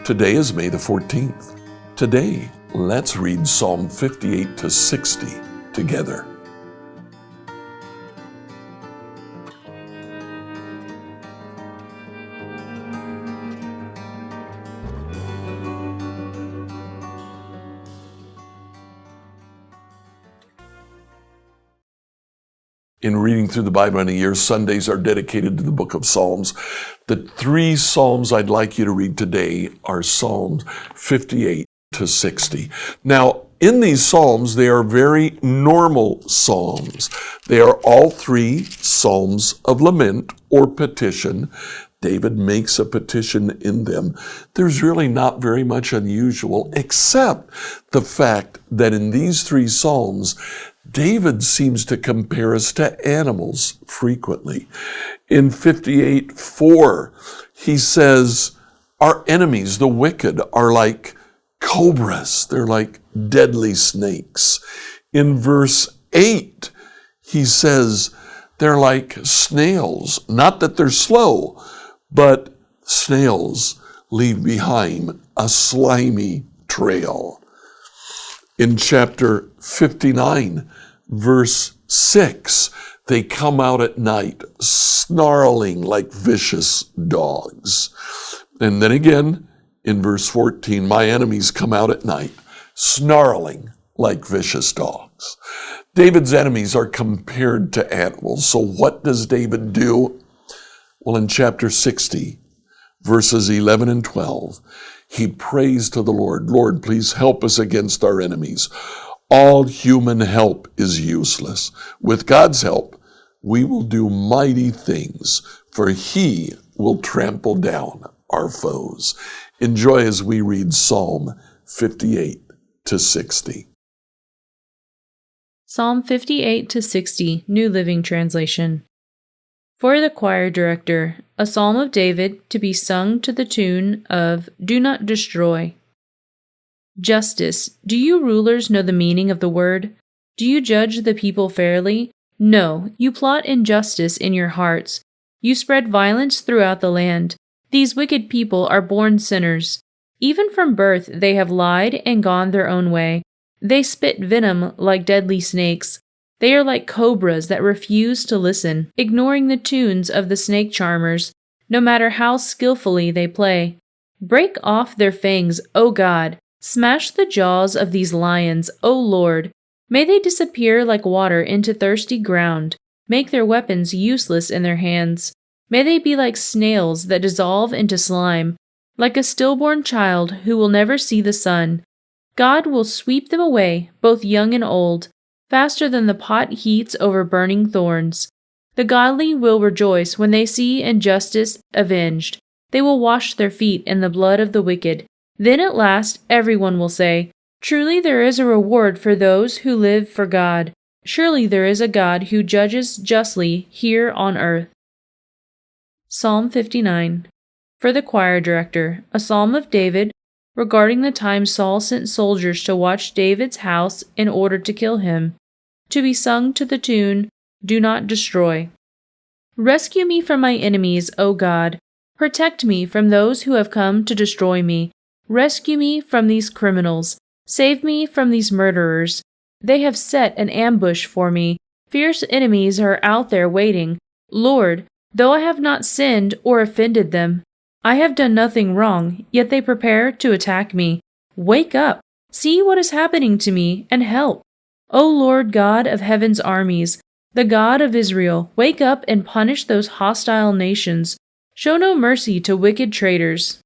Today is May the 14th. Today, let's read Psalm 58 to 60 together. In reading through the Bible in a year, Sundays are dedicated to the book of Psalms. The three Psalms I'd like you to read today are Psalms 58 to 60. Now, in these Psalms, they are very normal Psalms. They are all three Psalms of lament or petition. David makes a petition in them. There's really not very much unusual, except the fact that in these three Psalms, David seems to compare us to animals frequently. In 58:4, he says, our enemies, the wicked, are like cobras. They're like deadly snakes. In verse 8, he says, they're like snails. Not that they're slow, but snails leave behind a slimy trail. In chapter 59, verse 6, they come out at night snarling like vicious dogs. And then again, in verse 14, my enemies come out at night snarling like vicious dogs. David's enemies are compared to animals. So what does David do? Well, in chapter 60, verses 11 and 12, he prays to the Lord, Lord, please help us against our enemies. All human help is useless. With God's help, we will do mighty things, for He will trample down our foes. Enjoy as we read Psalm 58 to 60. Psalm 58 to 60, New Living Translation. For the choir director, a psalm of David to be sung to the tune of Do Not Destroy. Justice. Do you rulers know the meaning of the word? Do you judge the people fairly? No, you plot injustice in your hearts. You spread violence throughout the land. These wicked people are born sinners. Even from birth they have lied and gone their own way. They spit venom like deadly snakes. They are like cobras that refuse to listen, ignoring the tunes of the snake charmers, no matter how skillfully they play. Break off their fangs, O God. Smash the jaws of these lions, O Lord. May they disappear like water into thirsty ground. Make their weapons useless in their hands. May they be like snails that dissolve into slime, like a stillborn child who will never see the sun. God will sweep them away, both young and old, faster than the pot heats over burning thorns. The godly will rejoice when they see injustice avenged. They will wash their feet in the blood of the wicked. Then at last everyone will say, Truly there is a reward for those who live for God. Surely there is a God who judges justly here on earth. Psalm 59. For the choir director, a psalm of David, regarding the time Saul sent soldiers to watch David's house in order to kill him, to be sung to the tune, Do Not Destroy. Rescue me from my enemies, O God. Protect me from those who have come to destroy me. Rescue me from these criminals. Save me from these murderers. They have set an ambush for me. Fierce enemies are out there waiting. Lord, though I have not sinned or offended them, I have done nothing wrong, yet they prepare to attack me. Wake up, see what is happening to me, and help. O Lord God of heaven's armies, the God of Israel, wake up and punish those hostile nations. Show no mercy to wicked traitors.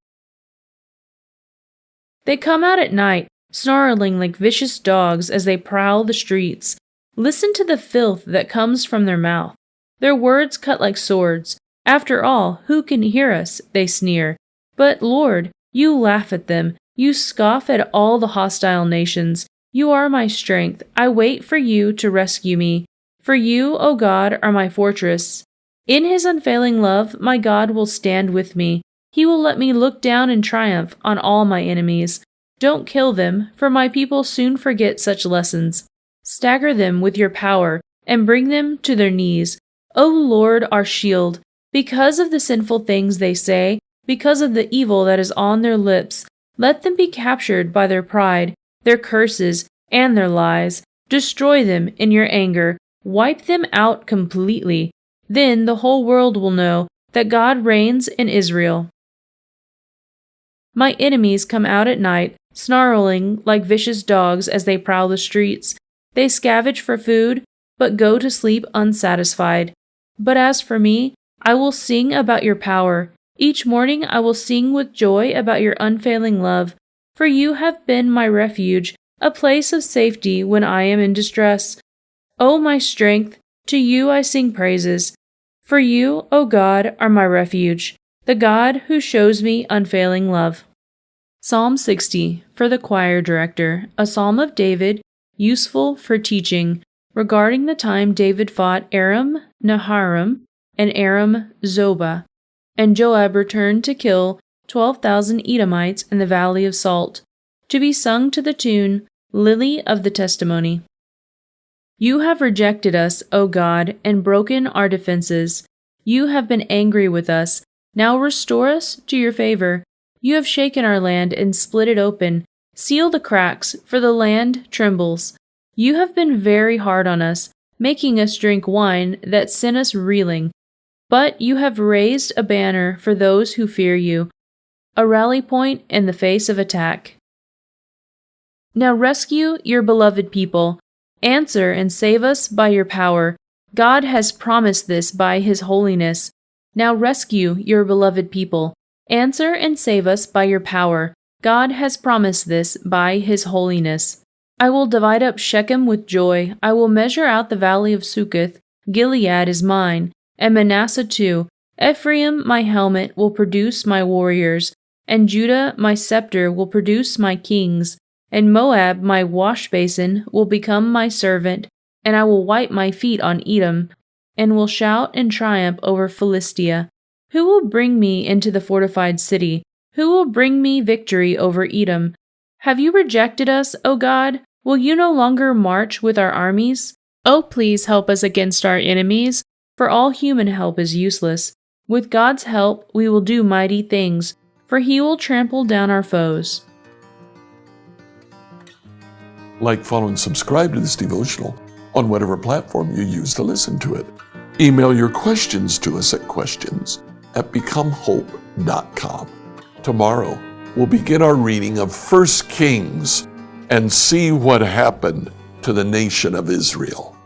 They come out at night, snarling like vicious dogs as they prowl the streets. Listen to the filth that comes from their mouth. Their words cut like swords. After all, who can hear us? They sneer. But, Lord, you laugh at them. You scoff at all the hostile nations. You are my strength. I wait for you to rescue me. For you, O God, are my fortress. In his unfailing love, my God will stand with me. He will let me look down in triumph on all my enemies. Don't kill them, for my people soon forget such lessons. Stagger them with your power and bring them to their knees. O Lord, our shield, because of the sinful things they say, because of the evil that is on their lips, let them be captured by their pride, their curses, and their lies. Destroy them in your anger. Wipe them out completely. Then the whole world will know that God reigns in Israel. My enemies come out at night, snarling like vicious dogs as they prowl the streets. They scavenge for food, but go to sleep unsatisfied. But as for me, I will sing about your power. Each morning I will sing with joy about your unfailing love, for you have been my refuge, a place of safety when I am in distress. O my strength, to you I sing praises. For you, O God, are my refuge, the God who shows me unfailing love. Psalm 60, for the choir director, a psalm of David, useful for teaching, regarding the time David fought Aram Naharaim and Aram Zobah, and Joab returned to kill 12,000 Edomites in the Valley of Salt, to be sung to the tune, Lily of the Testimony. You have rejected us, O God, and broken our defenses. You have been angry with us. Now restore us to your favor. You have shaken our land and split it open. Seal the cracks, for the land trembles. You have been very hard on us, making us drink wine that sent us reeling. But you have raised a banner for those who fear you, a rally point in the face of attack. Now rescue your beloved people. Answer and save us by your power. God has promised this by his holiness. Now rescue your beloved people. Answer and save us by your power. God has promised this by his holiness. I will divide up Shechem with joy. I will measure out the valley of Succoth. Gilead is mine, and Manasseh too. Ephraim, my helmet, will produce my warriors, and Judah, my scepter, will produce my kings. And Moab, my wash basin, will become my servant, and I will wipe my feet on Edom, and will shout in triumph over Philistia. Who will bring me into the fortified city? Who will bring me victory over Edom? Have you rejected us, O God? Will you no longer march with our armies? Oh, please help us against our enemies, for all human help is useless. With God's help we will do mighty things, for he will trample down our foes. Like, follow, and subscribe to this devotional on whatever platform you use to listen to it. Email your questions to us at questions@becomehope.com. Tomorrow, we'll begin our reading of 1 Kings and see what happened to the nation of Israel.